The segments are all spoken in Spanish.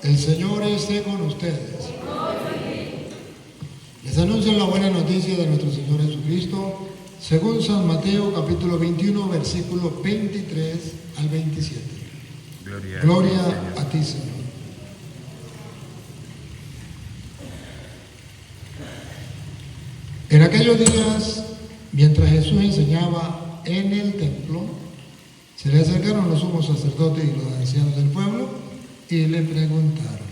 El Señor esté con ustedes. Les anuncio la buena noticia de nuestro Señor Jesucristo, según San Mateo capítulo 21, versículos 23 al 27. Gloria a ti, Señor. En aquellos días, mientras Jesús enseñaba en el templo, se le acercaron los sumos sacerdotes y los ancianos del pueblo y le preguntaron: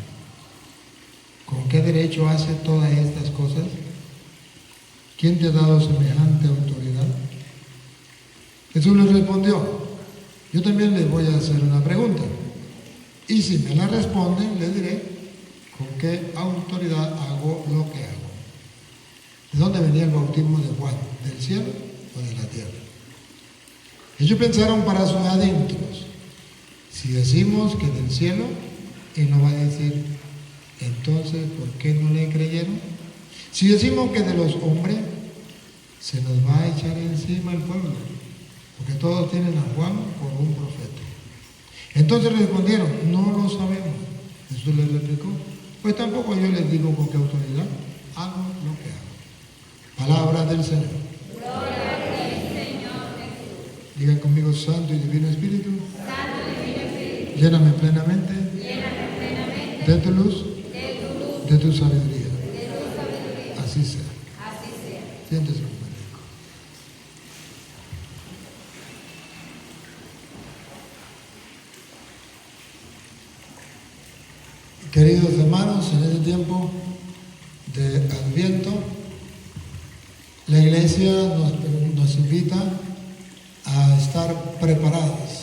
¿con qué derecho hace todas estas cosas? ¿Quién te ha dado semejante autoridad? Jesús les respondió: yo también les voy a hacer una pregunta, y si me la responden, les diré con qué autoridad hago lo que hago. ¿De dónde venía el bautismo de Juan? ¿Del cielo o de la tierra? Ellos pensaron para sus adentros: si decimos que del cielo, Él nos va a decir, entonces, ¿por qué no le creyeron? Si decimos que de los hombres, se nos va a echar encima el pueblo, porque todos tienen a Juan por un profeta. Entonces respondieron: no lo sabemos. Jesús les replicó: pues tampoco yo les digo con qué autoridad hago lo que hago. Palabra del Señor. Gloria a ti, Señor Jesús. Digan conmigo: Santo y Divino Espíritu, Santo y Divino Espíritu, lléname plenamente de tu luz, de tu sabiduría. Así sea. así sea. Siéntese un momento. Queridos hermanos, en este tiempo de Adviento, la Iglesia nos invita a estar preparados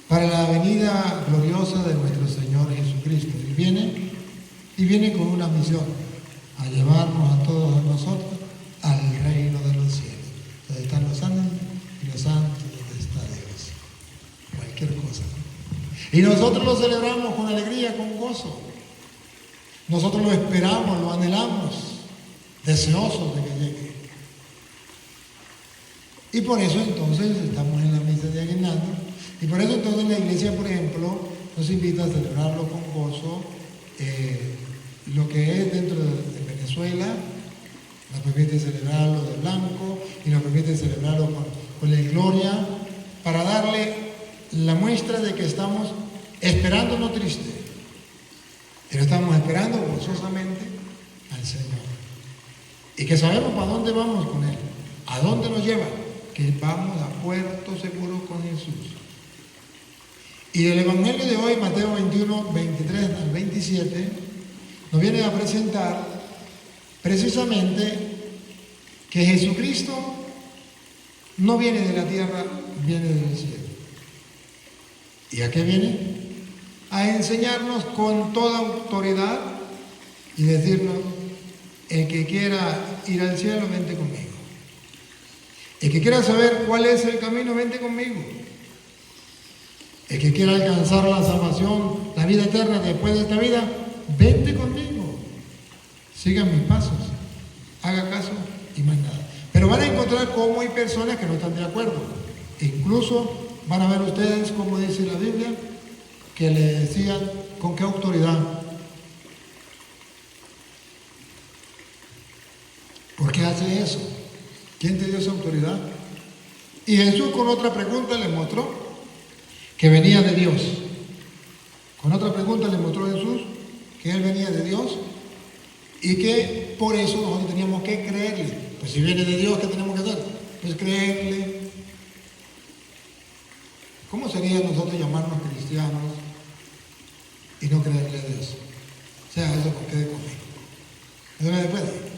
para la venida gloriosa de nuestro Señor Jesucristo. Y viene con una misión: a llevarnos a todos nosotros al reino de los cielos, donde están los ángeles y los santos, donde está Dios. Cualquier cosa, ¿no? Y nosotros lo celebramos con alegría, con gozo. Nosotros lo esperamos, lo anhelamos, deseosos de que llegue. Y por eso entonces estamos en la misa de aguinaldo. Y por eso entonces la Iglesia, por ejemplo, nos invita a celebrarlo con gozo. Lo que es dentro de Venezuela, nos permite celebrarlo de blanco y nos permite celebrarlo con la gloria, para darle la muestra de que estamos esperando, no triste, pero estamos esperando gozosamente al Señor. Y que sabemos para dónde vamos con Él, a dónde nos lleva, que vamos a puerto seguro con Jesús. Y el Evangelio de hoy, Mateo 21, 23 al 27, nos viene a presentar precisamente que Jesucristo no viene de la tierra, viene del cielo. ¿Y a qué viene? A enseñarnos con toda autoridad y decirnos: el que quiera ir al cielo, vente conmigo. El que quiera saber cuál es el camino, vente conmigo. El que quiera alcanzar la salvación, la vida eterna después de esta vida, vente conmigo. Sigan mis pasos, haga caso y más nada. Pero van a encontrar cómo hay personas que no están de acuerdo. Incluso van a ver ustedes, como dice la Biblia, que le decían con qué autoridad. ¿Por qué hace eso? ¿Quién te dio esa autoridad? Y Jesús con otra pregunta le mostró que venía de Dios. Con otra pregunta le mostró Jesús que Él venía de Dios y que por eso nosotros teníamos que creerle. Pues si viene de Dios, ¿qué tenemos que hacer? Pues creerle. ¿Cómo sería nosotros llamarnos cristianos y no creerle a Dios? O sea, eso quede conmigo. Eso no se puede.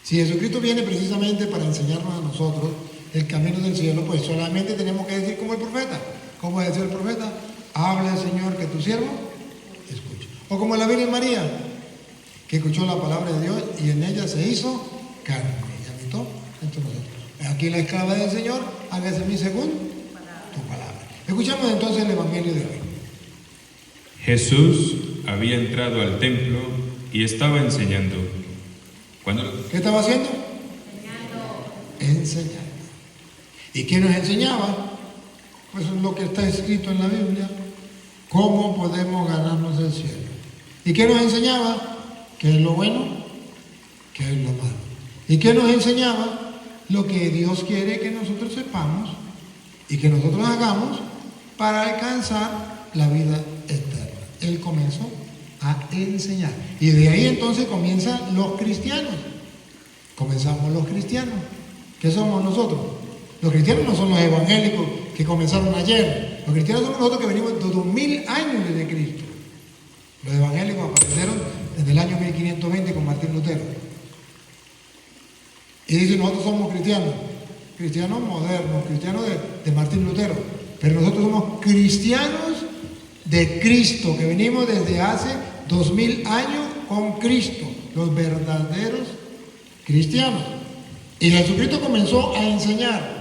Si Jesucristo viene precisamente para enseñarnos a nosotros el camino del cielo, pues solamente tenemos que decir como el profeta. ¿Cómo decía el profeta? Habla, Señor, que tu siervo escucha. O como la Virgen María, que escuchó la palabra de Dios y en ella se hizo carne y habitó entre nosotros. Aquí la esclava del Señor, hágase mi según tu palabra. Escuchamos entonces el Evangelio de hoy. Jesús había entrado al templo y estaba enseñando. ¿Qué estaba haciendo? Enseñando. ¿Y qué nos enseñaba? Pues lo que está escrito en la Biblia. ¿Cómo podemos ganarnos el cielo? ¿Y qué nos enseñaba? ¿Qué es lo bueno? ¿Qué es lo malo? ¿Y qué nos enseñaba? Lo que Dios quiere que nosotros sepamos y que nosotros hagamos para alcanzar la vida eterna. Él comenzó a enseñar. Y de ahí entonces comienzan los cristianos. Comenzamos los cristianos. ¿Qué somos nosotros? Los cristianos no son los evangélicos que comenzaron ayer. Los cristianos somos nosotros que venimos de 2000 años desde Cristo. Los evangélicos aparecieron desde el año 1520 con Martín Lutero. Y dicen, nosotros somos cristianos. Cristianos modernos, cristianos de Martín Lutero. Pero nosotros somos cristianos de Cristo, que venimos desde hace 2000 años con Cristo. Los verdaderos cristianos. Y Jesucristo comenzó a enseñar.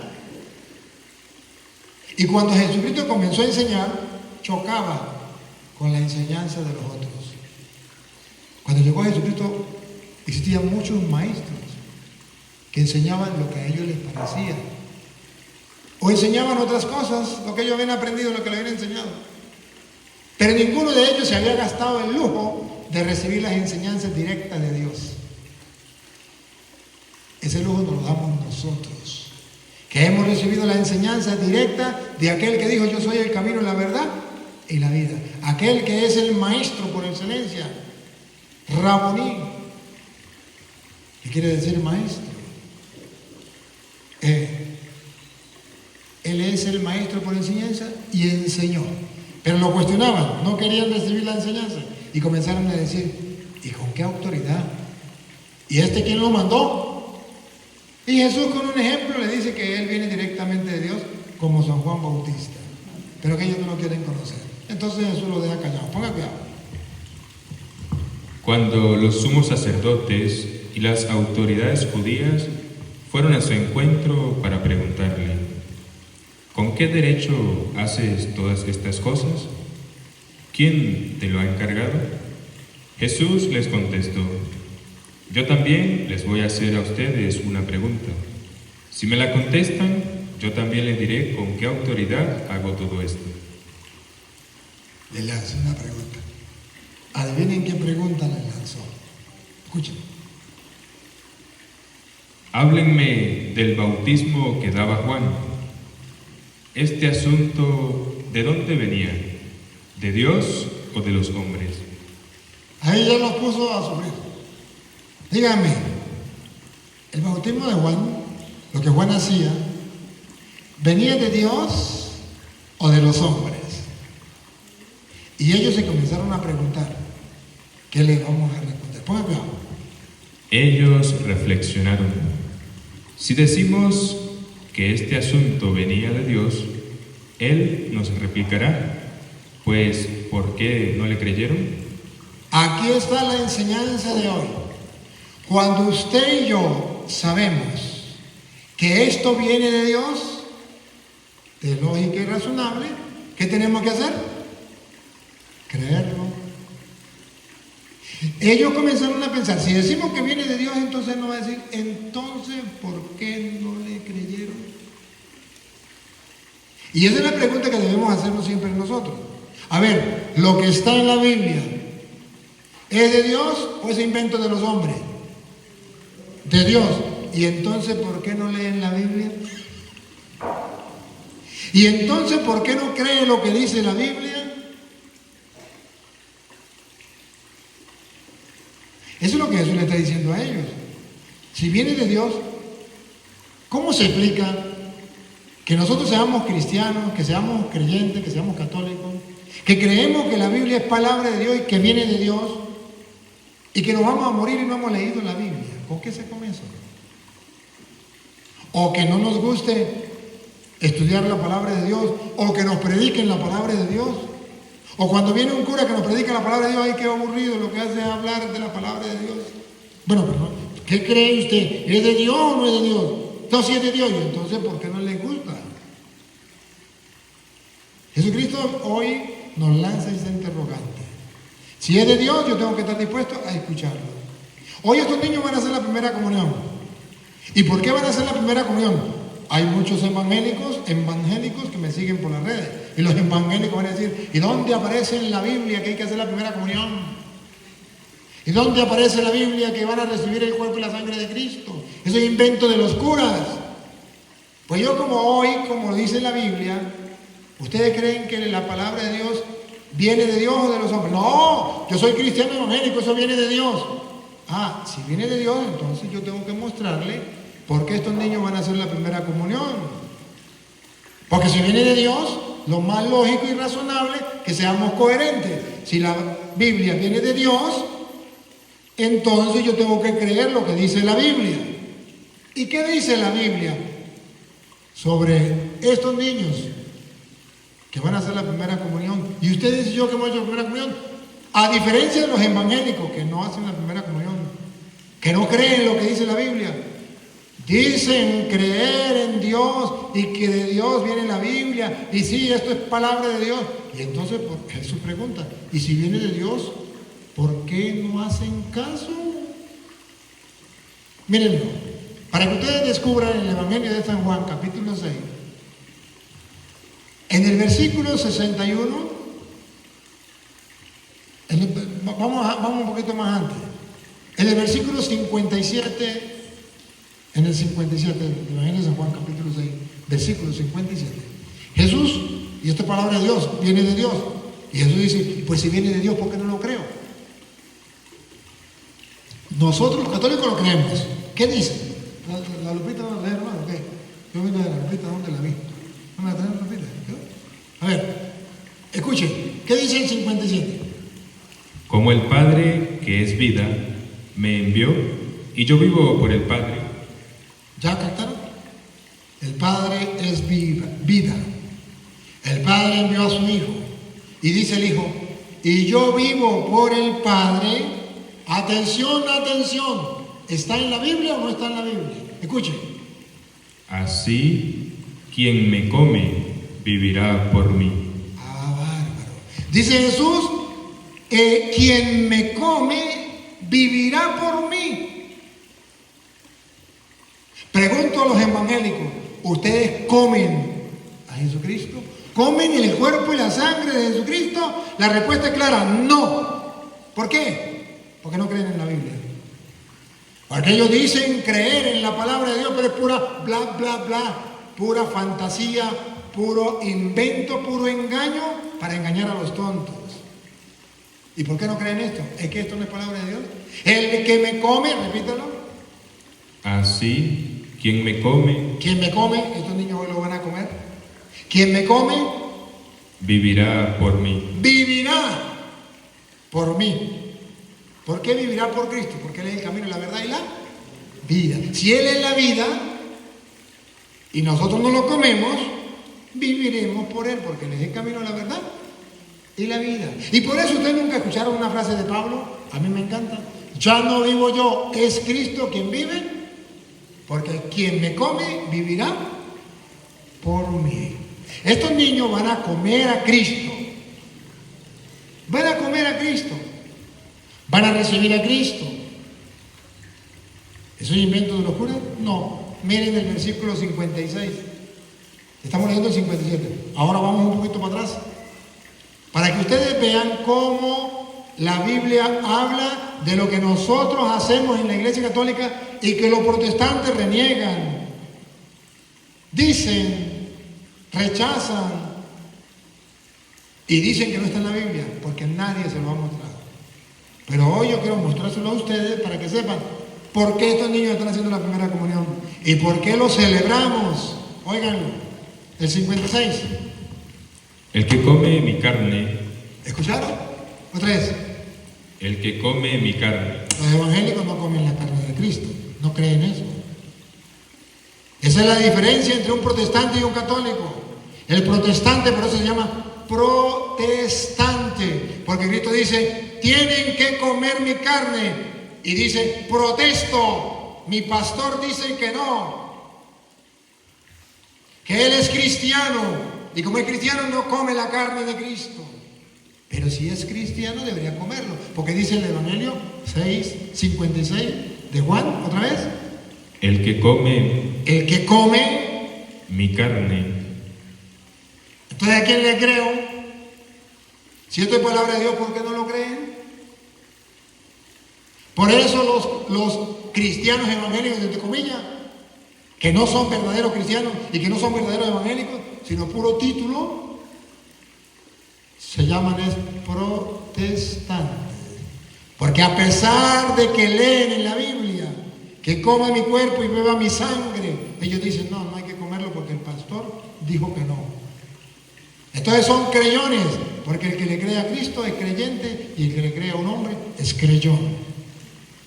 Y cuando Jesucristo comenzó a enseñar, chocaba con la enseñanza de los otros. Cuando llegó Jesucristo, existían muchos maestros que enseñaban lo que a ellos les parecía. O enseñaban otras cosas, lo que ellos habían aprendido, lo que les habían enseñado. Pero ninguno de ellos se había gastado el lujo de recibir las enseñanzas directas de Dios. Ese lujo nos lo damos nosotros, que hemos recibido la enseñanza directa de aquel que dijo: yo soy el camino, la verdad y la vida. Aquel que es el maestro por excelencia, Raboní. ¿Qué quiere decir maestro? Él es el maestro por enseñanza y enseñó. Pero lo cuestionaban, no querían recibir la enseñanza y comenzaron a decir: ¿y con qué autoridad? ¿Y quién lo mandó? Y Jesús, con un ejemplo, le dice que él viene directamente de Dios, como San Juan Bautista, pero que ellos no lo quieren conocer. Entonces Jesús lo deja callado. Ponga cuidado. Cuando los sumos sacerdotes y las autoridades judías fueron a su encuentro para preguntarle: ¿con qué derecho haces todas estas cosas? ¿Quién te lo ha encargado? Jesús les contestó: yo también les voy a hacer a ustedes una pregunta. Si me la contestan, yo también les diré con qué autoridad hago todo esto. Le lanzó una pregunta. Adivinen qué pregunta le lanzó. Escuchen. Háblenme del bautismo que daba Juan. Este asunto, ¿de dónde venía? ¿De Dios o de los hombres? Ahí ya los puso a sufrir. Díganme, el bautismo de Juan, lo que Juan hacía, ¿venía de Dios o de los hombres? Y ellos se comenzaron a preguntar, ¿qué le vamos a responder? Pongan cuidado. Ellos reflexionaron: si decimos que este asunto venía de Dios, Él nos replicará, pues ¿por qué no le creyeron? Aquí está la enseñanza de hoy. Cuando usted y yo sabemos que esto viene de Dios, de lógica y razonable, ¿qué tenemos que hacer? Creerlo. Ellos comenzaron a pensar, si decimos que viene de Dios, entonces no va a decir, entonces, ¿por qué no le creyeron? Y esa es la pregunta que debemos hacernos siempre nosotros. A ver, ¿lo que está en la Biblia es de Dios o es invento de los hombres? De Dios. ¿Y entonces por qué no leen la Biblia? ¿Y entonces por qué no creen lo que dice la Biblia? Eso es lo que Jesús le está diciendo a ellos. Si viene de Dios, ¿cómo se explica que nosotros seamos cristianos, que seamos creyentes, que seamos católicos, que creemos que la Biblia es palabra de Dios y que viene de Dios, y que nos vamos a morir y no hemos leído la Biblia? ¿Con qué se come eso? O que no nos guste estudiar la palabra de Dios, o que nos prediquen la palabra de Dios, o cuando viene un cura que nos predica la palabra de Dios, ¡ay, qué aburrido! Lo que hace es hablar de la palabra de Dios. Bueno, pero ¿qué cree usted? ¿Es de Dios o no es de Dios? No, si es de Dios, y entonces ¿por qué no le gusta? Jesucristo hoy nos lanza esa interrogante. Si es de Dios, yo tengo que estar dispuesto a escucharlo. Hoy estos niños van a hacer la primera comunión. ¿Y por qué van a hacer la primera comunión? Hay muchos evangélicos que me siguen por las redes. Y los evangélicos van a decir, ¿y dónde aparece en la Biblia que hay que hacer la primera comunión? ¿Y dónde aparece en la Biblia que van a recibir el cuerpo y la sangre de Cristo? Eso es invento de los curas. Pues yo como dice la Biblia, ¿ustedes creen que la palabra de Dios viene de Dios o de los hombres? No, yo soy cristiano evangélico, eso viene de Dios. Ah, si viene de Dios, entonces yo tengo que mostrarle por qué estos niños van a hacer la primera comunión. Porque si viene de Dios, lo más lógico y razonable es que seamos coherentes. Si la Biblia viene de Dios, entonces yo tengo que creer lo que dice la Biblia. ¿Y qué dice la Biblia sobre estos niños que van a hacer la primera comunión? Y ustedes y yo que hemos hecho la primera comunión, a diferencia de los evangélicos que no hacen la primera comunión, que no creen lo que dice la Biblia, dicen creer en Dios y que de Dios viene la Biblia, y sí, esto es palabra de Dios. Y entonces Jesús pregunta, ¿y si viene de Dios, por qué no hacen caso? Mírenlo, para que ustedes descubran el Evangelio de San Juan, capítulo 6, en el versículo 61, vamos un poquito más antes, en el versículo 57, en el 57, el Evangelio de San Juan, capítulo 6, versículo 57, Jesús, y esta palabra de Dios, viene de Dios, y Jesús dice, pues si viene de Dios, ¿por qué no lo creo? Nosotros los católicos lo creemos. ¿Qué dice? La Lupita no la lee, hermano, ¿qué? Yo vine de la Lupita, ¿dónde la vi? ¿No me la traen, Lupita? A ver, escuchen, ¿qué dice el 57? Como el Padre, que es vida, me envió, y yo vivo por el Padre. ¿Ya captaron? El Padre es vida. El Padre envió a su Hijo. Y dice el Hijo, y yo vivo por el Padre. Atención, atención. ¿Está en la Biblia o no está en la Biblia? Escuchen. Así, quien me come, vivirá por mí. Ah, bárbaro. Dice Jesús, quien me come, vivirá por mí. Pregunto a los evangélicos, ¿ustedes comen a Jesucristo? ¿Comen el cuerpo y la sangre de Jesucristo? La respuesta es clara, no. ¿Por qué? Porque no creen en la Biblia. Porque ellos dicen creer en la palabra de Dios, pero es pura bla, bla, bla, pura fantasía, puro invento, puro engaño para engañar a los tontos. ¿Y por qué no creen esto? Es que esto no es palabra de Dios. El que me come, repítalo. Así, quien me come, estos niños hoy lo van a comer. Quien me come, vivirá por mí. Vivirá por mí. ¿Por qué vivirá por Cristo? Porque Él es el camino, la verdad y la vida. Si Él es la vida y nosotros no lo comemos, viviremos por Él, porque Él es el camino, la verdad y la vida. Y por eso ustedes nunca escucharon una frase de Pablo, a mí me encanta, ya no vivo yo, es Cristo quien vive, porque quien me come vivirá por mí. Estos niños van a comer a Cristo, van a comer a Cristo. ¿Van a recibir a Cristo? ¿Eso es invento de los curas? No. Miren el versículo 56. Estamos leyendo el 57. Ahora vamos un poquito para atrás. Para que ustedes vean cómo la Biblia habla de lo que nosotros hacemos en la Iglesia Católica y que los protestantes reniegan. Dicen, rechazan y dicen que no está en la Biblia porque nadie se lo ha mostrado. Pero hoy yo quiero mostrárselo a ustedes para que sepan por qué estos niños están haciendo la primera comunión y por qué lo celebramos. Óiganlo, el 56. El que come mi carne. ¿Escucharon? Otra vez. El que come mi carne. Los evangélicos no comen la carne de Cristo, no creen eso. Esa es la diferencia entre un protestante y un católico. El protestante, por eso se llama protestante, porque Cristo dice, tienen que comer mi carne, y dice, protesto, mi pastor dice que no, que él es cristiano, y como es cristiano no come la carne de Cristo, pero si es cristiano debería comerlo, porque dice el Evangelio 6:56 de Juan, otra vez, el que come mi carne. Entonces, ¿a quién le creo? Si esto es palabra de Dios, ¿por qué no lo creen? Por eso los cristianos evangélicos, entre comillas, que no son verdaderos cristianos y que no son verdaderos evangélicos, sino puro título, se llaman protestantes. Porque a pesar de que leen en la Biblia que coma mi cuerpo y beba mi sangre, ellos dicen, no hay que comerlo porque el pastor dijo que no. Entonces son creyones, porque el que le cree a Cristo es creyente y el que le cree a un hombre es creyón.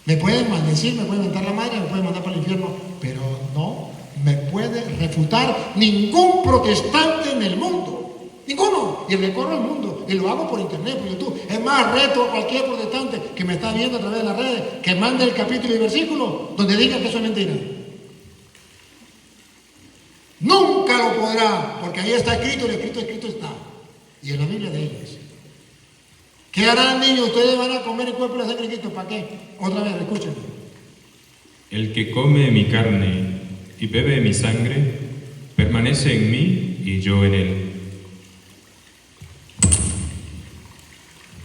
Me pueden maldecir, me pueden mentar la madre, me pueden mandar para el infierno, pero no me puede refutar ningún protestante en el mundo. Ninguno. Y recorro el mundo y lo hago por internet, por YouTube. Es más, reto a cualquier protestante que me está viendo a través de las redes que mande el capítulo y versículo donde diga que eso es mentira. Nunca lo podrá, porque ahí está escrito, el escrito está. Y en la Biblia de ellos. ¿Qué harán, niños? Ustedes van a comer el cuerpo y la sangre de Cristo. ¿Para qué? Otra vez, escúchenme. El que come mi carne y bebe mi sangre, permanece en mí y yo en él.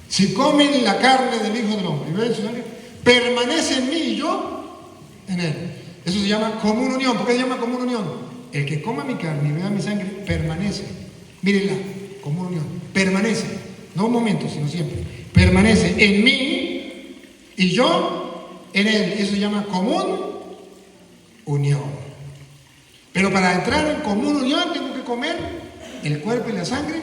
Si comen la carne del Hijo del Hombre y beben su sangre, permanece en mí y yo en él. Eso se llama común unión. ¿Por qué se llama común unión? El que coma mi carne y beba mi sangre, permanece. Mírenla, común unión. Permanece. No un momento, sino siempre. Permanece en mí y yo en él. Eso se llama común unión. Pero para entrar en común unión tengo que comer el cuerpo y la sangre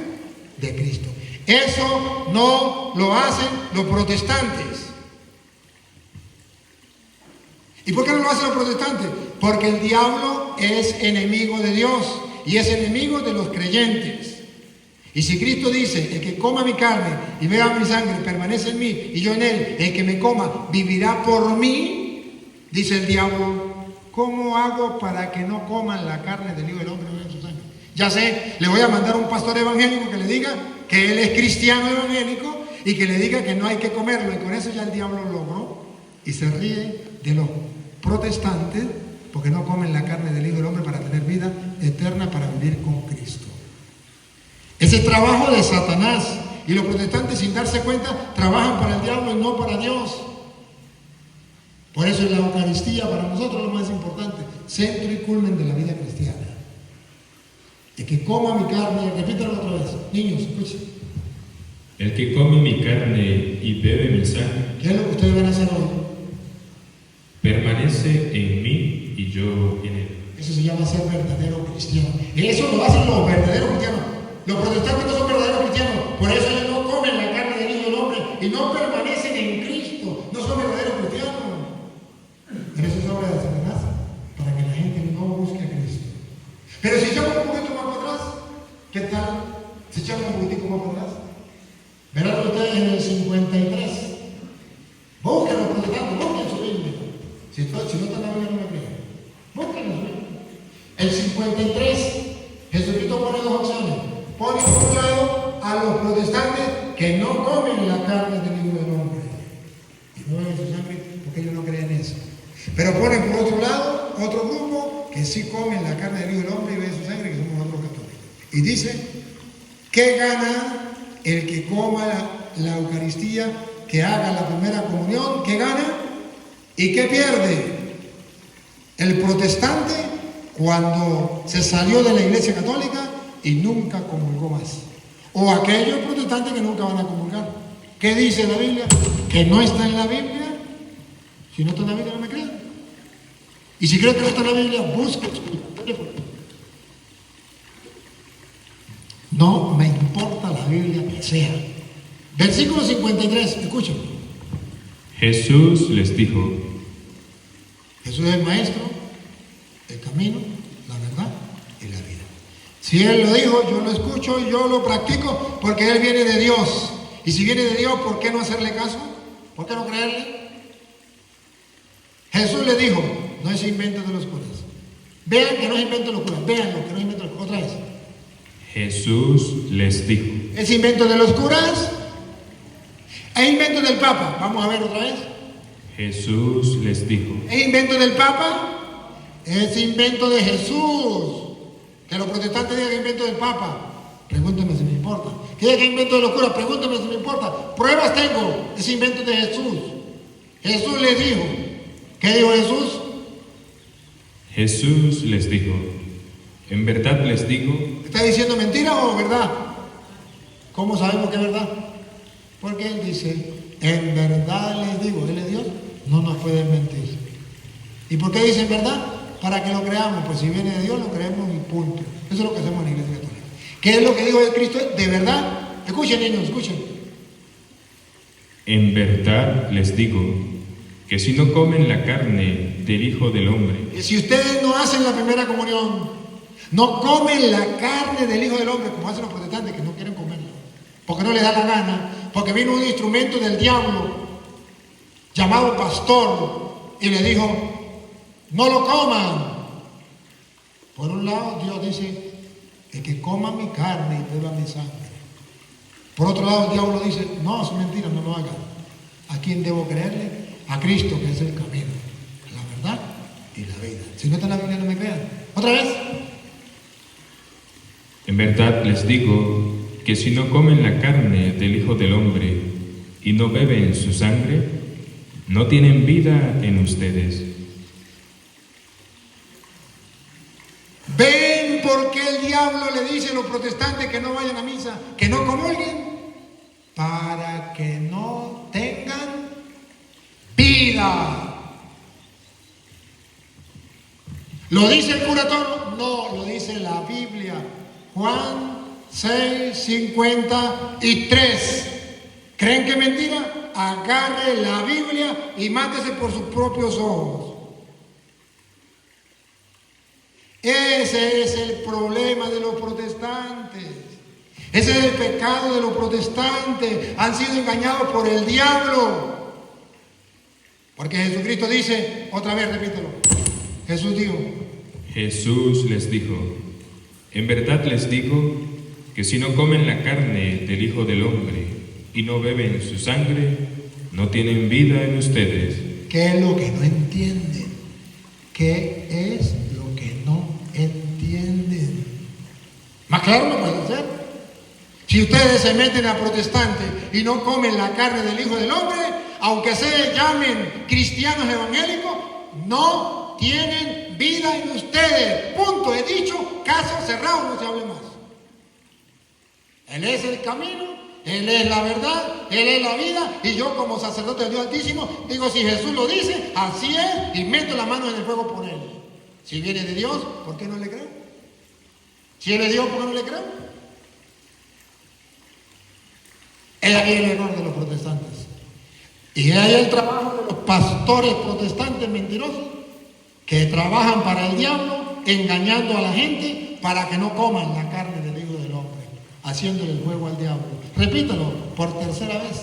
de Cristo. Eso no lo hacen los protestantes. ¿Y por qué no lo hacen los protestantes? Porque el diablo es enemigo de Dios y es enemigo de los creyentes. Y si Cristo dice, el que coma mi carne y beba mi sangre permanece en mí y yo en él, el que me coma vivirá por mí, dice el diablo, ¿cómo hago para que no coman la carne del Hijo del Hombre y beban su sangre? Ya sé, le voy a mandar a un pastor evangélico que le diga que él es cristiano evangélico y que le diga que no hay que comerlo. Y con eso ya el diablo logró y se ríe de los protestantes porque no comen la carne del Hijo del Hombre para tener vida eterna, para vivir con Cristo. Ese es trabajo de Satanás. Y los protestantes, sin darse cuenta, trabajan para el diablo y no para Dios. Por eso la Eucaristía para nosotros es lo más importante, centro y culmen de la vida cristiana. El que coma mi carne, repítalo otra vez, niños, escuchen. El que come mi carne y bebe mi sangre, ¿Qué es lo que ustedes van a hacer hoy? permanece en mí y yo en él. Eso se llama ser verdadero cristiano. Y eso lo hacen los verdaderos cristianos. Los protestantes no son verdaderos cristianos, por eso ellos no comen la carne del Hijo del Hombre y no permanecen en Cristo, no son verdaderos cristianos. Pero eso es obra de Satanás, para que la gente no busque a Cristo. Pero si echamos un poquito más para atrás, ¿qué tal? Si echamos un poquitico más para atrás, verán ustedes en el 53. Busquen los protestantes, busquen su Biblia. Si no está en la Biblia, no me crean. Busquen su Biblia. El 53, Jesucristo pone dos opciones. Pone por un lado a los protestantes que no comen la carne del Hijo del Hombre y no beben su sangre porque ellos no creen eso. Pero ponen por otro lado otro grupo que sí comen la carne del Hijo del Hombre y beben su sangre, que somos nosotros católicos. Y dice, ¿qué gana el que coma la Eucaristía, que haga la primera comunión? ¿Qué gana? ¿Y qué pierde? El protestante cuando se salió de la Iglesia Católica y nunca comulgó más. O aquellos protestantes que nunca van a comulgar. ¿Qué dice la Biblia? Que no está en la Biblia. Si no está en la Biblia, no me crean. Y si creen que no está en la Biblia, busquen su teléfono. No me importa la Biblia que sea. Versículo 53, escuchen. Jesús les dijo, Jesús es el maestro, el camino, la verdad y la vida. Si Él lo dijo, yo lo escucho y yo lo practico porque Él viene de Dios. Y si viene de Dios, ¿por qué no hacerle caso? ¿Por qué no creerle? Jesús le dijo, no es invento de los curas. Vean que no es invento de los curas. Vean lo que no es invento de los curas. Otra vez. Jesús les dijo, ¿Es invento de los curas? ¿Es invento del Papa? Vamos a ver otra vez. Jesús les dijo, ¿Es invento del Papa? Es invento de Jesús. Que los protestantes digan invento del Papa. Pregúnteme si me importa. ¿Qué invento de locura? Pregúnteme si me importa. Pruebas tengo. Es invento de Jesús. Jesús les dijo. ¿Qué dijo Jesús? Jesús les dijo, en verdad les digo. ¿Está diciendo mentira o verdad? ¿Cómo sabemos que es verdad? Porque Él dice, en verdad les digo, Él es Dios, no nos puede mentir. ¿Y por qué dice en verdad? Para que lo creamos, pues si viene de Dios lo creemos y punto. Eso es lo que hacemos en la Iglesia Católica. ¿Qué es lo que dijo Cristo? ¿De verdad? Escuchen, niños, escuchen. En verdad les digo que si no comen la carne del Hijo del Hombre. Si ustedes no hacen la primera comunión, no comen la carne del Hijo del Hombre, como hacen los protestantes que no quieren comerla, porque no les da la gana, porque vino un instrumento del diablo llamado pastor y le dijo, no lo coman. Por un lado, Dios dice, el que coma mi carne y beba mi sangre. Por otro lado, el diablo dice, no, es mentira, no lo hagan. ¿A quién debo creerle? A Cristo, que es el camino, la verdad y la vida. Si no está en la Biblia, no me crean. ¿Otra vez? En verdad les digo que si no comen la carne del Hijo del Hombre y no beben su sangre, no tienen vida en ustedes. ¿Ven por qué el diablo le dice a los protestantes que no vayan a misa, que no comulguen? Para que no tengan vida. ¿Lo dice el cura Toro? No, lo dice la Biblia. Juan 6:53. ¿Creen que es mentira? Agarre la Biblia y mátese por sus propios ojos. Ese es el problema de los protestantes. Ese es el pecado de los protestantes. Han sido engañados por el diablo. Porque Jesucristo dice, otra vez repítelo. Jesús dijo. Jesús les dijo, en verdad les digo que si no comen la carne del Hijo del Hombre y no beben su sangre, no tienen vida en ustedes. ¿Qué es lo que no entienden? ¿Qué es lo que no entienden? Más claro no puede ser. Si ustedes se meten a protestantes y no comen la carne del Hijo del Hombre, aunque se llamen cristianos evangélicos, no tienen vida en ustedes. Punto. He dicho, caso cerrado, no se hable más. Él es el camino, Él es la verdad, Él es la vida, y yo como sacerdote del Dios Altísimo digo, si Jesús lo dice, así es, y meto la mano en el fuego por Él. Si viene de Dios, ¿por qué no le creo? Si Él es Dios, ¿por qué no le creo? Es ahí el error de los protestantes. Y es ahí el trabajo de los pastores protestantes mentirosos que trabajan para el diablo, engañando a la gente para que no coman la carne del Hijo del Hombre, haciéndole el juego al diablo. Repítalo por tercera vez,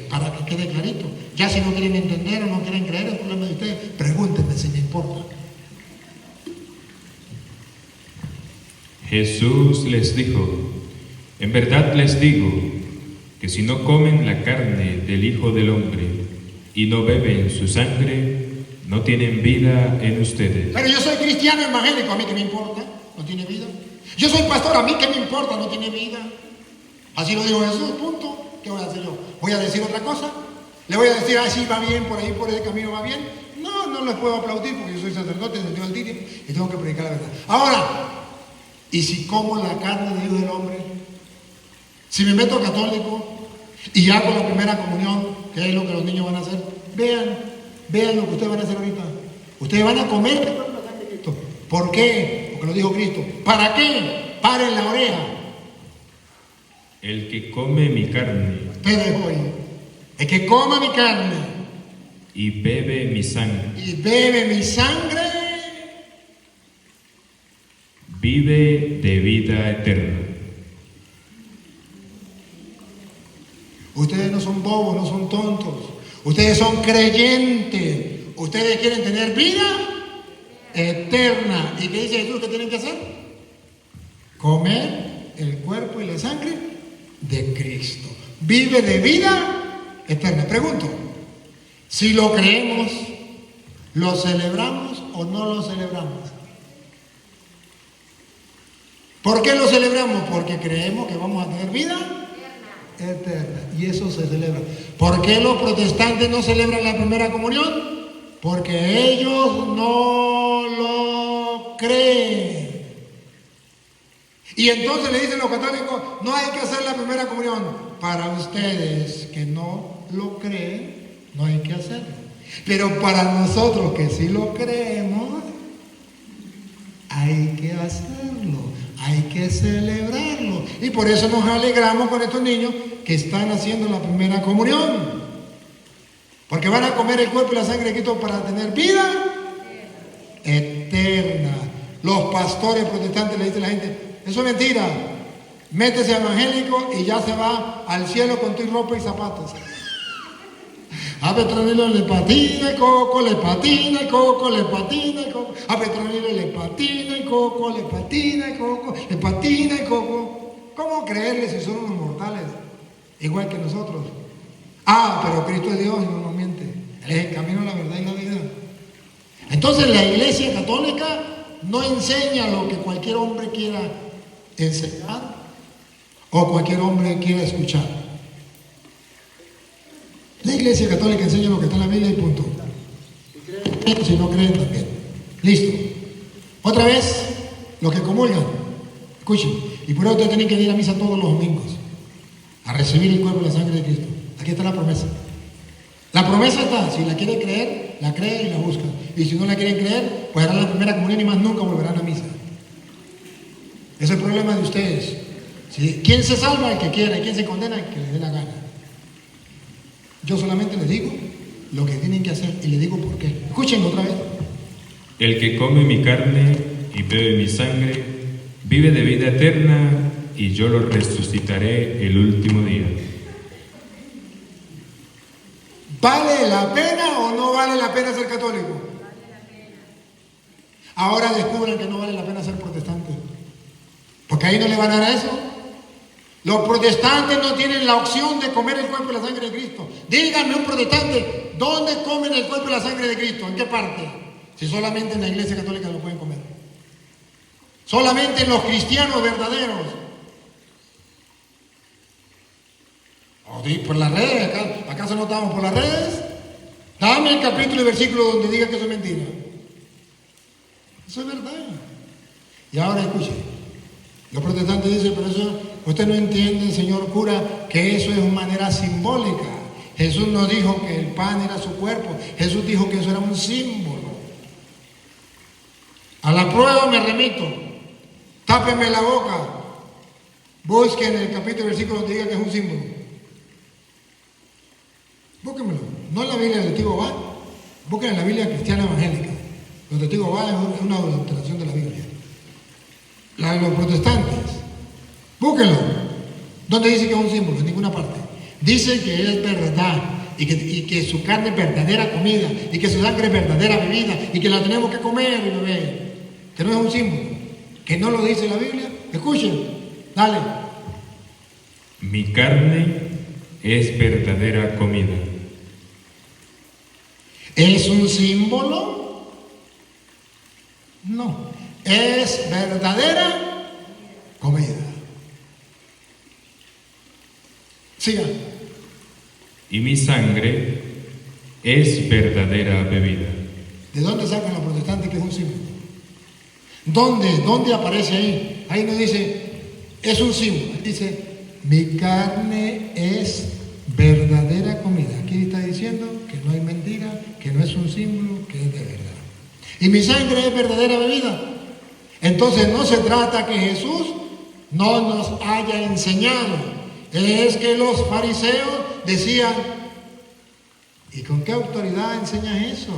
para que quede clarito. Ya si no quieren entender o no quieren creer, es problema de ustedes. Pregúntenme si me importa. Jesús les dijo, en verdad les digo que si no comen la carne del Hijo del Hombre y no beben su sangre, no tienen vida en ustedes. Pero yo soy cristiano evangélico, ¿a mí qué me importa? ¿No tiene vida? Yo soy pastor, ¿a mí qué me importa? ¿No tiene vida? Así lo dijo Jesús, punto. ¿Qué voy a hacer yo? ¿Voy a decir otra cosa? ¿Le voy a decir, sí, va bien, por ahí, por ese camino va bien? No, no les puedo aplaudir porque yo soy sacerdote del Dios Altísimo y tengo que predicar la verdad. Ahora, ¿y si como la carne del Hijo del Hombre? Si me meto católico y hago la primera comunión, que es lo que los niños van a hacer, vean lo que ustedes van a hacer ahorita. Ustedes van a comer el cuerpo y la sangre de Cristo. ¿Por qué? Porque lo dijo Cristo. ¿Para qué? Paren la oreja. El que come mi carne Ustedes hoy, el que coma mi carne y bebe mi sangre, vive de vida eterna. Ustedes no son bobos, no son tontos. Ustedes son creyentes. Ustedes quieren tener vida eterna. ¿Y qué dice Jesús que tienen que hacer? Comer el cuerpo y la sangre de Cristo. Vive de vida eterna. Pregunto, si lo creemos, ¿lo celebramos o no lo celebramos? ¿Por qué lo celebramos? Porque creemos que vamos a tener vida eterna. Y eso se celebra. ¿Por qué los protestantes no celebran la primera comunión? Porque ellos no lo creen. Y entonces le dicen los católicos, no hay que hacer la primera comunión. Para ustedes que no lo creen, no hay que hacerlo. Pero para nosotros que sí lo creemos, hay que hacerlo, hay que celebrarlo. Y por eso nos alegramos con estos niños que están haciendo la primera comunión. Porque van a comer el cuerpo y la sangre de Cristo para tener vida eterna. Los pastores protestantes le dicen a la gente, eso es mentira, métese evangélico y ya se va al cielo con tu ropa y zapatos. A Petronilo le patina y Coco, le patina y Coco, le patina y Coco. A Petronilo le patina y Coco, le patina y Coco, le patina y Coco. ¿Cómo creerle si son unos mortales? Igual que nosotros. Ah, pero Cristo es Dios y no nos miente. Él es el camino, la verdad y la vida. Entonces la Iglesia Católica no enseña lo que cualquier hombre quiera enseñar o cualquier hombre quiera escuchar. La Iglesia Católica enseña lo que está en la Biblia y punto. Si no creen también. Listo. Otra vez, los que comulgan, escuchen, y por eso ustedes tienen que ir a misa todos los domingos a recibir el cuerpo y la sangre de Cristo. Aquí está la promesa. La promesa está, si la quieren creer, la creen y la buscan. Y si no la quieren creer, pues harán la primera comunión y más nunca volverán a misa. Ese es el problema de ustedes. ¿Sí? ¿Quién se salva? El que quiera, y quién se condena, el que le dé la gana. Yo solamente les digo lo que tienen que hacer y les digo por qué. Escúchenlo otra vez. El que come mi carne y bebe mi sangre, vive de vida eterna y yo lo resucitaré el último día. ¿Vale la pena o no vale la pena ser católico? Vale la pena. Ahora descubren que no vale la pena ser protestante. Porque ahí no le van a dar eso. Los protestantes no tienen la opción de comer el cuerpo y la sangre de Cristo. Díganme un protestante, ¿dónde comen el cuerpo y la sangre de Cristo? ¿En qué parte? Si solamente en la Iglesia Católica lo pueden comer. Solamente en los cristianos verdaderos. Por las redes, ¿acaso no estamos por las redes? Dame el capítulo y versículo donde diga que eso es mentira. Eso es verdad. Y ahora escuche, los protestantes dicen, pero eso, usted no entiende, señor cura, que eso es una manera simbólica. Jesús no dijo que el pan era su cuerpo, Jesús dijo que eso era un símbolo. A la prueba me remito, tápenme la boca, busquen el capítulo y versículo donde diga que es un símbolo. Búsquenmelo, no en la Biblia del Testigo Va, busquen en la Biblia cristiana evangélica. Los Testigos Va es una adulteración de la Biblia. La de los protestantes, búsquenlo. ¿Dónde dice que es un símbolo? En ninguna parte. Dice que es verdad y que su carne es verdadera comida y que su sangre es verdadera bebida y que la tenemos que comer y beber. Que no es un símbolo, que no lo dice la Biblia. Escuchen, dale. Mi carne es verdadera comida. ¿Es un símbolo? No, es verdadera comida. Sigan. Y mi sangre es verdadera bebida. ¿De dónde sacan los protestantes que es un símbolo? ¿Dónde aparece ahí? Ahí no dice, es un símbolo. Dice, mi carne es verdadera comida. Aquí está diciendo que no hay mentira, que no es un símbolo, que es de verdad. Y mi sangre es verdadera bebida. Entonces no se trata que Jesús no nos haya enseñado. Es que los fariseos decían, ¿y con qué autoridad enseña eso?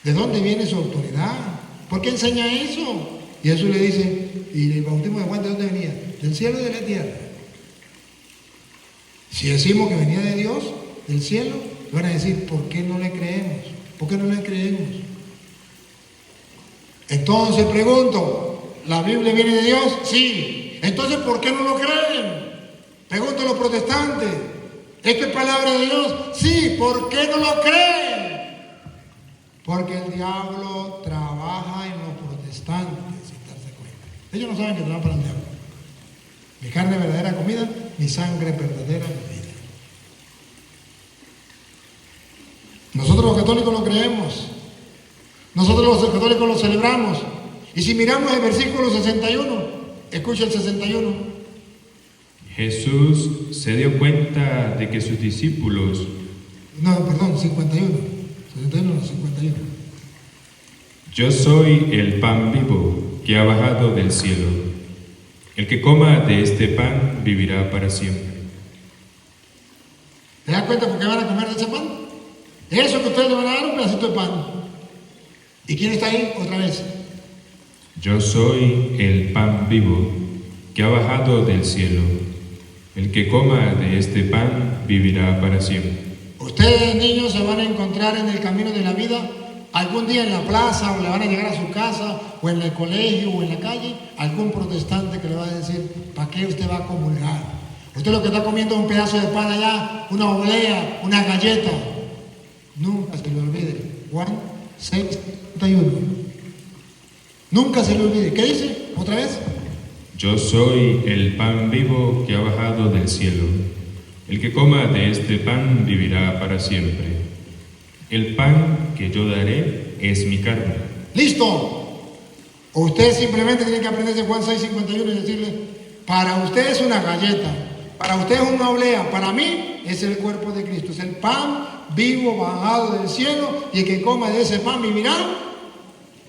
¿De dónde viene su autoridad? ¿Por qué enseña eso? Y Jesús le dice, ¿y el bautismo de Juan de dónde venía? Del cielo y de la tierra. Si decimos que venía de Dios, del cielo, van a decir, ¿por qué no le creemos? ¿Por qué no le creemos? Entonces pregunto, ¿la Biblia viene de Dios? Sí. Entonces, ¿por qué no lo creen? Pregunto a los protestantes, ¿esto es palabra de Dios? Sí. ¿Por qué no lo creen? Porque el diablo trabaja en los protestantes, sin darse cuenta. Ellos no saben que trabajan para el diablo. Mi carne verdadera comida, mi sangre verdadera bebida. Nosotros los católicos lo creemos. Nosotros los católicos lo celebramos. Y si miramos el versículo 61, escucha el 61. Jesús se dio cuenta de que sus discípulos, No, perdón, 51. 61, no, 51. yo soy el pan vivo que ha bajado del cielo. El que coma de este pan vivirá para siempre. ¿Te das cuenta por qué van a comer de ese pan? Eso que ustedes le van a dar un pedacito de pan. ¿Y quién está ahí? Otra vez. Yo soy el pan vivo que ha bajado del cielo. El que coma de este pan vivirá para siempre. Ustedes, niños, se van a encontrar en el camino de la vida algún día en la plaza, o le van a llegar a su casa, o en el colegio, o en la calle, algún protestante que le va a decir, ¿para qué usted va a comulgar? Usted lo que está comiendo es un pedazo de pan allá, una oblea, una galleta. Nunca se le olvide. Juan 6:31. Nunca se le olvide. ¿Qué dice? ¿Otra vez? Yo soy el pan vivo que ha bajado del cielo. El que coma de este pan vivirá para siempre. El pan que yo daré es mi carne. ¡Listo! O usted simplemente tiene que aprenderse Juan 6:51 y decirle, para usted es una galleta, para usted es una oblea, para mí es el cuerpo de Cristo, es el pan vivo bajado del cielo, y el que coma de ese pan vivirá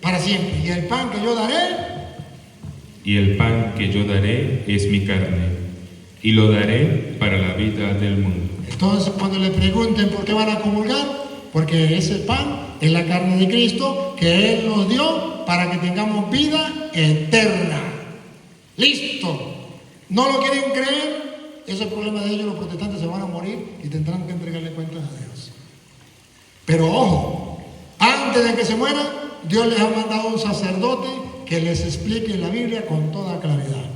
para siempre. Y el pan que yo daré, Y el pan que yo daré es mi carne, y lo daré para la vida del mundo. entonces cuando le pregunten por qué van a comulgar, porque ese pan es la carne de Cristo que Él nos dio para que tengamos vida eterna. ¡Listo! ¿No lo quieren creer? Ese es el problema de ellos. Los protestantes se van a morir y tendrán que entregarle cuentas a Dios. Pero ojo, antes de que se mueran, Dios les ha mandado un sacerdote que les explique la Biblia con toda claridad.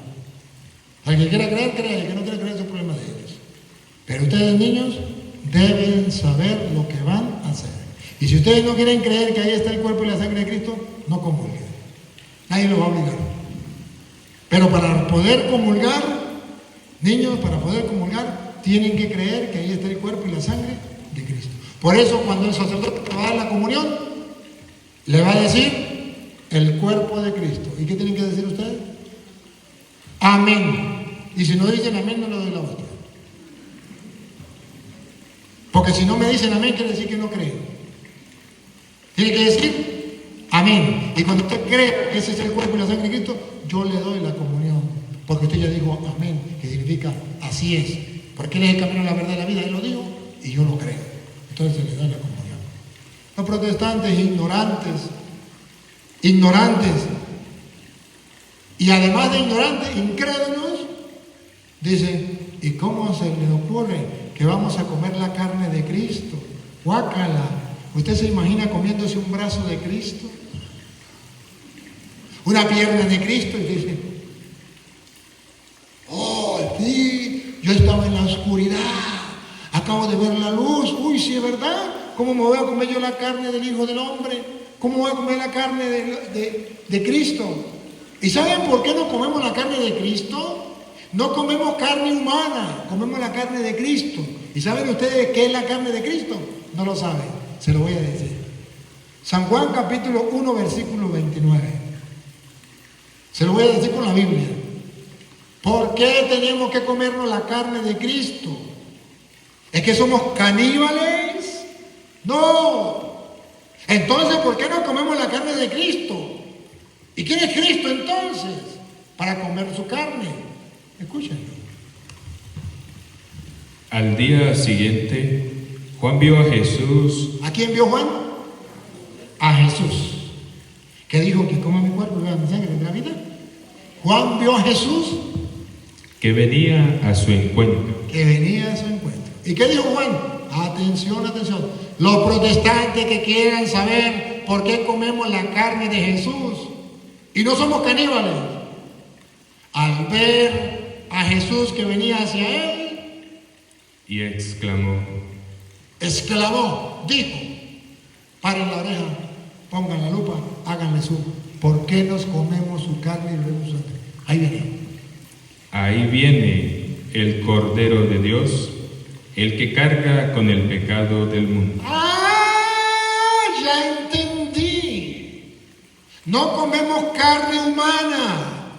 Al que quiera creer, cree. El que no quiera creer, es el problema de ellos. Pero ustedes, niños, deben saber lo que van a hacer. Y si ustedes no quieren creer que ahí está el cuerpo y la sangre de Cristo, no comulguen. Nadie los va a obligar. Pero para poder comulgar, niños, para poder comulgar, tienen que creer que ahí está el cuerpo y la sangre de Cristo. Por eso, cuando el sacerdote te va a dar la comunión, le va a decir el cuerpo de Cristo. ¿Y qué tienen que decir ustedes? Amén. Y si no dicen amén, no le doy la hostia. Porque si no me dicen amén, quiere decir que no creen. Tiene que decir amén. Y cuando usted cree que ese es el cuerpo y la sangre de Cristo, yo le doy la comunión. Porque usted ya dijo amén, que significa así es. Porque Él es el camino, la verdad y la vida. Él lo dijo y yo lo creo. Entonces se le da la comunión. Los protestantes ignorantes. Y además de ignorantes, incrédulos, dicen, ¿y cómo se les ocurre que vamos a comer la carne de Cristo? Guácala. ¿Usted se imagina comiéndose un brazo de Cristo? Una pierna de Cristo, y dice, oh, sí, yo estaba en la oscuridad, acabo de ver la luz, uy, sí es verdad, ¿cómo me voy a comer yo la carne del Hijo del Hombre? ¿Cómo voy a comer la carne de Cristo? ¿Y saben por qué no comemos la carne de Cristo? No comemos carne humana, comemos la carne de Cristo. ¿Y saben ustedes qué es la carne de Cristo? No lo saben, se lo voy a decir. San Juan capítulo 1, versículo 29. Se lo voy a decir con la Biblia. ¿Por qué tenemos que comernos la carne de Cristo? ¿Es que somos caníbales? No. Entonces, ¿por qué no comemos la carne de Cristo? ¿Y quién es Cristo entonces? Para comer su carne. Escúchenlo. Al día siguiente, Juan vio a Jesús. ¿A quién vio Juan? A Jesús. ¿Qué dijo? Que come mi cuerpo y beba mi sangre, tendrá vida. Juan vio a Jesús. Que venía a su encuentro. Que venía a su encuentro. ¿Y qué dijo Juan? Atención, atención. Los protestantes que quieran saber por qué comemos la carne de Jesús y no somos caníbales, al ver a Jesús que venía hacia él, Y exclamó, dijo, paren la oreja, pongan la lupa, háganle zoom. ¿Por qué nos comemos su carne y bebemos su sangre? Ahí viene. Ahí viene el Cordero de Dios, el que carga con el pecado del mundo. ¡Ah! Ya entendí. No comemos carne humana.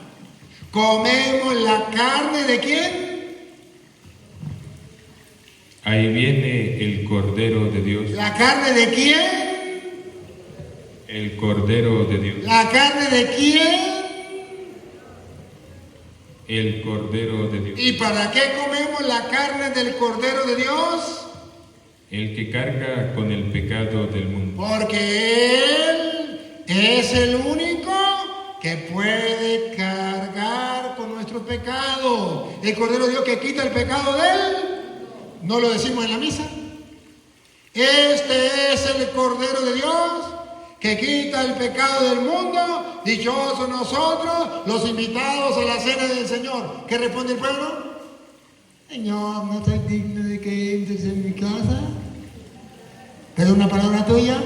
Comemos la carne ¿de quién? Ahí viene el Cordero de Dios. ¿La carne de quién? El Cordero de Dios. ¿La carne de quién? El Cordero de Dios. ¿Y para qué comemos la carne del Cordero de Dios? El que carga con el pecado del mundo. Porque Él es el único que puede cargar con nuestros pecados. El Cordero de Dios que quita el pecado de Él. ¿No lo decimos en la misa? Este es el Cordero de Dios que quita el pecado del mundo. Dichosos nosotros, los invitados a la cena del Señor. ¿Qué responde el pueblo? Señor, no soy digno de que entres en mi casa. ¿Es una palabra tuya?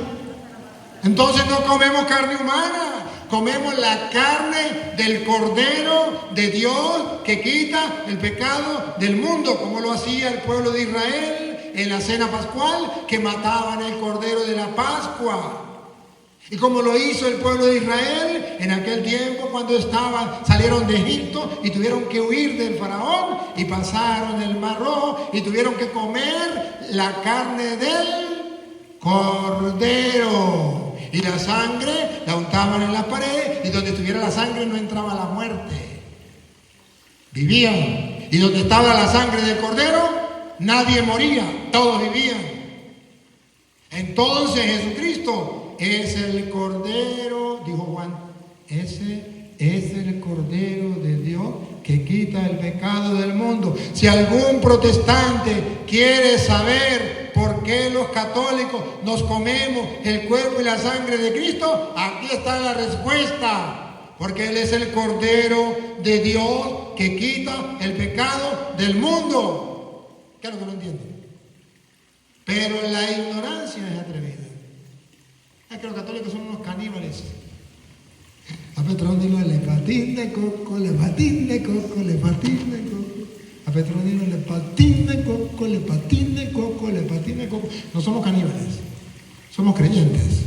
Entonces no comemos carne humana, comemos la carne del Cordero de Dios que quita el pecado del mundo, como lo hacía el pueblo de Israel en la cena pascual, que mataban el Cordero de la Pascua. Y como lo hizo el pueblo de Israel en aquel tiempo cuando salieron de Egipto y tuvieron que huir del faraón y pasaron el Mar Rojo y tuvieron que comer la carne del Cordero. Y la sangre la untaban en la pared y donde estuviera la sangre no entraba la muerte. Vivían. Y donde estaba la sangre del Cordero nadie moría, todos vivían. Entonces Jesucristo es el Cordero, dijo Juan, ese es el Cordero de Dios que quita el pecado del mundo. Si algún protestante quiere saber por qué los católicos nos comemos el cuerpo y la sangre de Cristo, aquí está la respuesta. Porque Él es el Cordero de Dios que quita el pecado del mundo. ¿Qué es lo que no entienden? Pero la ignorancia es atrevida. Es que los católicos son unos caníbales. A Petronilo le patín de coco, le patín de coco, le patín de coco. A Petronilo le patín de coco, le patín de coco, le patín de coco. No somos caníbales, somos creyentes.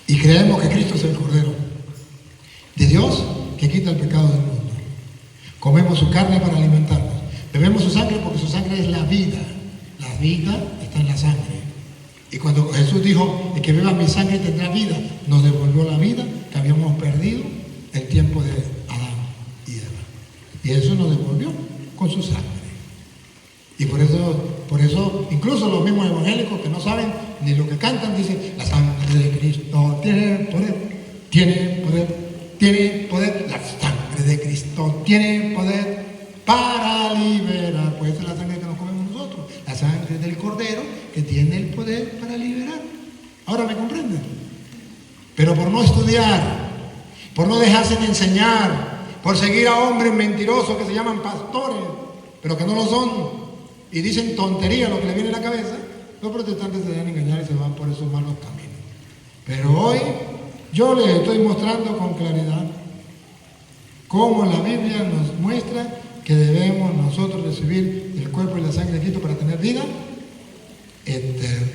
Y creemos que Cristo es el Cordero de Dios que quita el pecado del mundo. Comemos su carne para alimentarnos. Bebemos su sangre porque su sangre es la vida. La vida está en la sangre. Y cuando Jesús dijo, el que beba mi sangre tendrá vida, nos devolvió la vida que habíamos perdido el tiempo de Adán y Eva. Y eso nos devolvió con su sangre. Y por eso, incluso los mismos evangélicos que no saben ni lo que cantan, dicen, la sangre de Cristo tiene poder, tiene poder, tiene poder. La sangre de Cristo tiene poder para liberar. Pues esa es la sangre que nos comemos nosotros, la sangre del Cordero que tiene el poder para liberar. Ahora me comprenden. Pero por no estudiar, por no dejarse de enseñar, por seguir a hombres mentirosos que se llaman pastores, pero que no lo son, y dicen tonterías lo que le viene a la cabeza, los protestantes se dejan engañar y se van por esos malos caminos. Pero hoy yo les estoy mostrando con claridad cómo la Biblia nos muestra que debemos nosotros recibir el cuerpo y la sangre de Cristo para tener vida eterna.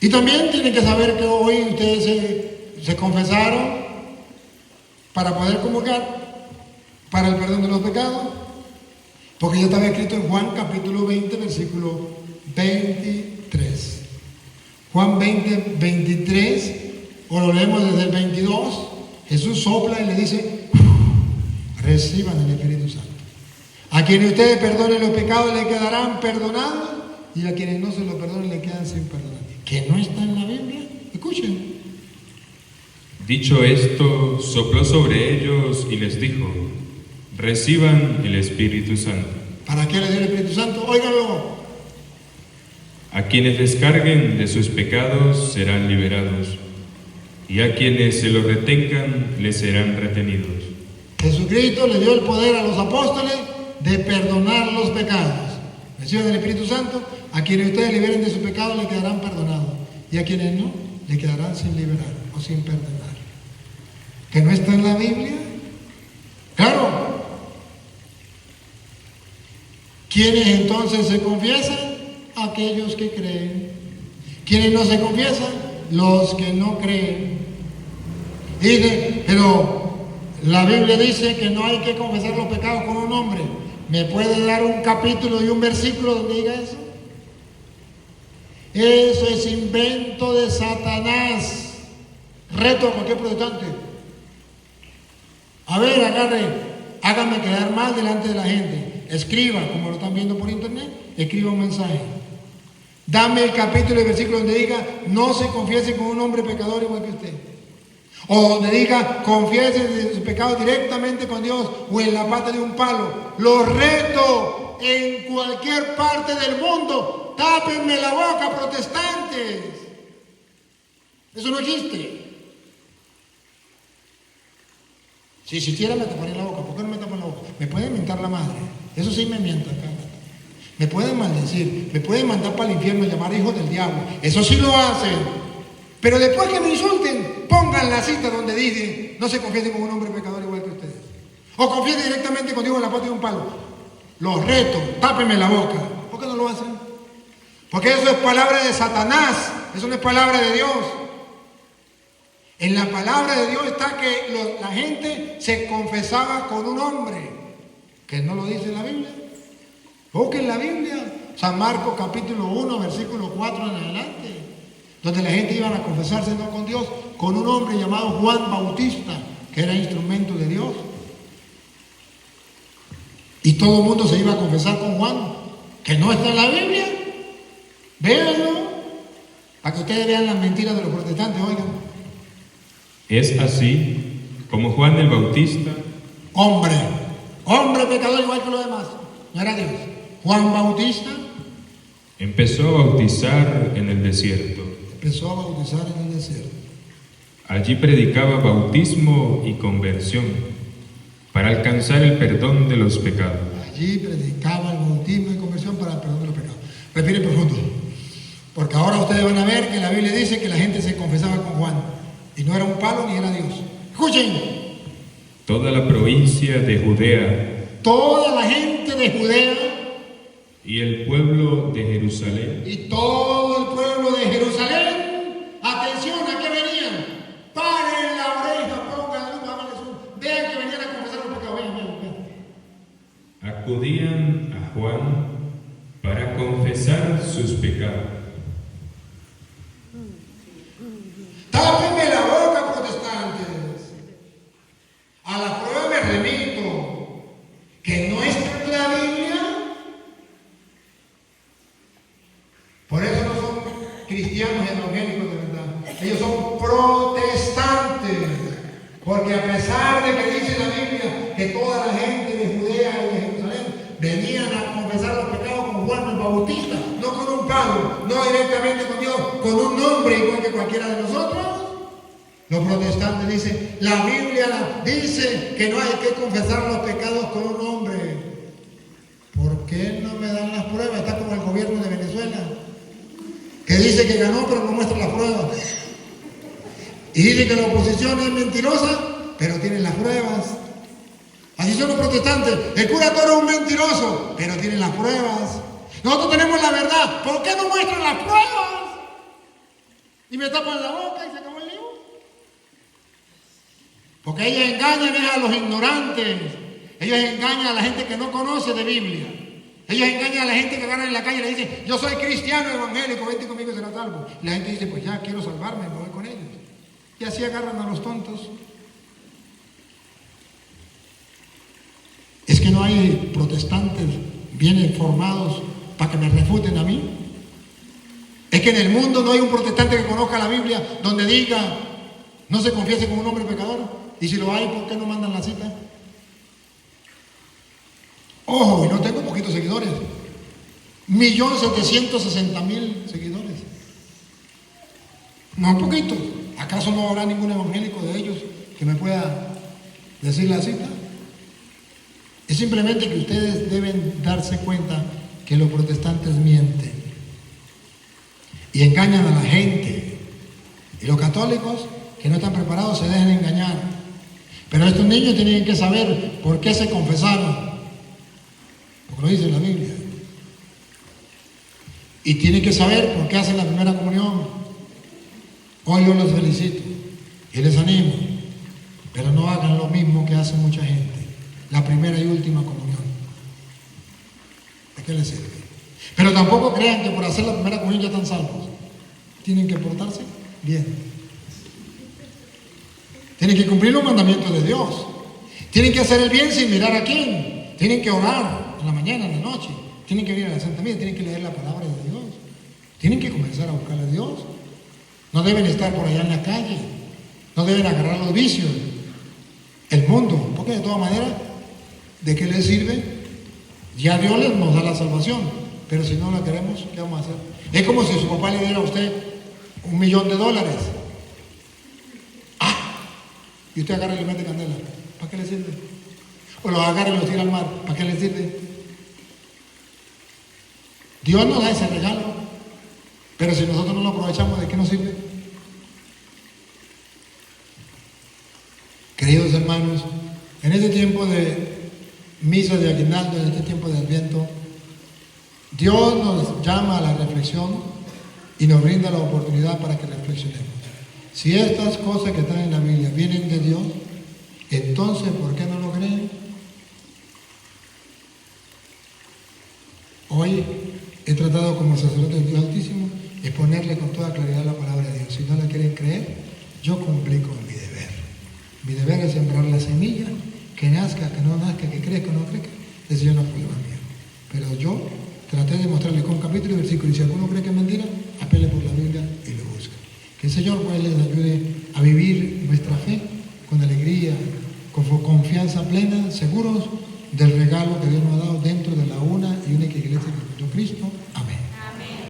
Y también tienen que saber que hoy ustedes se confesaron para poder comulgar para el perdón de los pecados, porque ya estaba escrito en Juan capítulo 20, versículo 23. Juan 20, 23, o lo leemos desde el 22, Jesús sopla y le dice, reciban el Espíritu Santo. A quienes ustedes perdonen los pecados le quedarán perdonados, y a quienes no se los perdonen le quedan sin perdonar. Que no está en la Biblia. Escuchen. Dicho esto, sopló sobre ellos y les dijo, reciban el Espíritu Santo. ¿Para qué le dio el Espíritu Santo? Óiganlo. A quienes descarguen de sus pecados serán liberados, y a quienes se los retengan les serán retenidos. Jesucristo le dio el poder a los apóstoles de perdonar los pecados. Reciban el Espíritu Santo. A quienes ustedes liberen de sus pecados le quedarán perdonados, y a quienes no, le quedarán sin liberar o sin perdonar. que no está en la Biblia? Claro. ¿Quiénes entonces se confiesan? Aquellos que creen. ¿Quiénes no se confiesan? Los que no creen. Dice, pero la Biblia dice que no hay que confesar los pecados con un hombre. ¿Me puede dar un capítulo y un versículo donde diga eso? Eso es invento de Satanás. Reto a cualquier protestante. A ver, agarre, hágame quedar mal delante de la gente. Escriba, como lo están viendo por internet, escriba un mensaje. Dame el capítulo y versículo donde diga, no se confiese con un hombre pecador igual que usted. O donde diga, confiese de sus pecados directamente con Dios o en la pata de un palo. Los reto en cualquier parte del mundo. Tápenme la boca, protestantes. Eso no existe. Si existiera me taparía la boca. ¿Por qué no me tapan la boca? Me pueden mentar la madre. Eso sí me mientan acá. Me pueden maldecir. Me pueden mandar para el infierno y llamar hijos del diablo. Eso sí lo hacen. Pero después que me insulten, pongan la cita donde dice, no se confiesen con un hombre pecador igual que ustedes. O confiesen directamente con Dios en la pata de un palo. Los reto, tápenme la boca. ¿Por qué no lo hacen? Porque eso es palabra de Satanás. Eso no es palabra de Dios. En la palabra de Dios está que la gente se confesaba con un hombre, que no lo dice la Biblia. Busquen la Biblia, San Marcos capítulo 1, versículo 4 en adelante, donde la gente iba a confesarse no con Dios, con un hombre llamado Juan Bautista, que era instrumento de Dios. Y todo el mundo se iba a confesar con Juan, que no está en la Biblia. Véanlo, para que ustedes vean las mentiras de los protestantes, oigan. Es así como Juan el Bautista, Hombre pecador igual que los demás, no era Dios. Juan Bautista empezó a bautizar en el desierto. empezó a bautizar en el desierto. Allí predicaba bautismo y conversión para alcanzar el perdón de los pecados. Allí predicaba el bautismo y conversión para el perdón de los pecados. Respire profundo, porque ahora ustedes van a ver que la Biblia dice que la gente se confesaba con Juan. Y no era un palo ni era Dios. Escuchen. Toda la provincia de Judea Toda la gente de Judea y el pueblo de Jerusalén y todo el pueblo de Jerusalén, atención, ¿a qué venían? Paren la oreja, pongan luz, háganle zoom. Vean que venían a confesar los pecados. Vean. acudían a Juan para confesar sus pecados. Tápenme la boca, protestantes. A la prueba me remito. Que no está en la Biblia. Por eso no son cristianos evangélicos de verdad. Ellos son protestantes. Porque a pesar de que dice la Biblia que toda la gente de Judea y de Jerusalén venían a confesar los pecados con Juan el Bautista, no con un palo, no directamente con Dios, con un nombre igual que cualquiera de nosotros. Los protestantes dicen, la Biblia dice que no hay que confesar los pecados con un hombre. ¿Por qué no me dan las pruebas? Está como el gobierno de Venezuela, que dice que ganó pero no muestra las pruebas. Y dice que la oposición es mentirosa, pero tienen las pruebas. Así son los protestantes. El cura Toro es un mentiroso, pero tienen las pruebas. Nosotros tenemos la verdad. ¿Por qué no muestran las pruebas? Y me tapan la boca y se acabó el lío. Porque ellos engañan a los ignorantes. Ellos engañan a la gente que no conoce de Biblia. Ellos engañan a la gente que agarran en la calle y le dicen, yo soy cristiano evangélico, vente conmigo y serás salvo. Y la gente dice, pues ya quiero salvarme, me voy con ellos. Y así agarran a los tontos. Es que no hay protestantes bien formados para que me refuten a mí. Es que en el mundo no hay un protestante que conozca la Biblia donde diga, no se confiese con un hombre pecador. Y si lo hay, ¿por qué no mandan la cita? Ojo, y no tengo poquitos seguidores. 1.760.000 seguidores. No poquitos. ¿Acaso no habrá ningún evangélico de ellos que me pueda decir la cita? Es simplemente que ustedes deben darse cuenta que los protestantes mienten y engañan a la gente. Y los católicos que no están preparados se dejan engañar. Pero estos niños tienen que saber por qué se confesaron, porque lo dice la Biblia. Y tienen que saber por qué hacen la primera comunión. Hoy yo los felicito y les animo, pero no hagan lo mismo que hace mucha gente, la primera y última comunión. ¿De qué les sirve? Pero tampoco crean que por hacer la primera comunión ya están salvos. Tienen que portarse bien. Tienen que cumplir los mandamientos de Dios. Tienen que hacer el bien sin mirar a quién. Tienen que orar en la mañana, en la noche. Tienen que venir a la Santa Misa. Tienen que leer la palabra de Dios. Tienen que comenzar a buscar a Dios. No deben estar por allá en la calle. No deben agarrar los vicios. El mundo. Porque de todas maneras, ¿de qué les sirve? Ya Dios nos da la salvación. Pero si no la queremos, ¿qué vamos a hacer? Es como si su papá le diera a usted $1.000.000. Y usted agarra y le mete candela. ¿Para qué le sirve? O lo agarra y lo tira al mar. ¿Para qué le sirve? Dios nos da ese regalo. Pero si nosotros no lo aprovechamos, ¿de qué nos sirve? Queridos hermanos, en este tiempo de misa de aguinaldo, en este tiempo de Adviento, Dios nos llama a la reflexión y nos brinda la oportunidad para que reflexionemos. Si estas cosas que están en la Biblia vienen de Dios, entonces ¿por qué no lo creen? Hoy he tratado como sacerdote del Dios Altísimo exponerle con toda claridad la palabra de Dios. Si no la quieren creer, yo cumplí con mi deber. Mi deber es sembrar la semilla, que nazca, que no nazca, que crezca o no crezca. Ese ya no fue problema mío. Pero yo traté de mostrarle con capítulo y versículo, y si alguno cree que es mentira, apele por la Biblia y lo busque. Que el Señor pues les ayude a vivir nuestra fe con alegría, con confianza plena, seguros del regalo que Dios nos ha dado dentro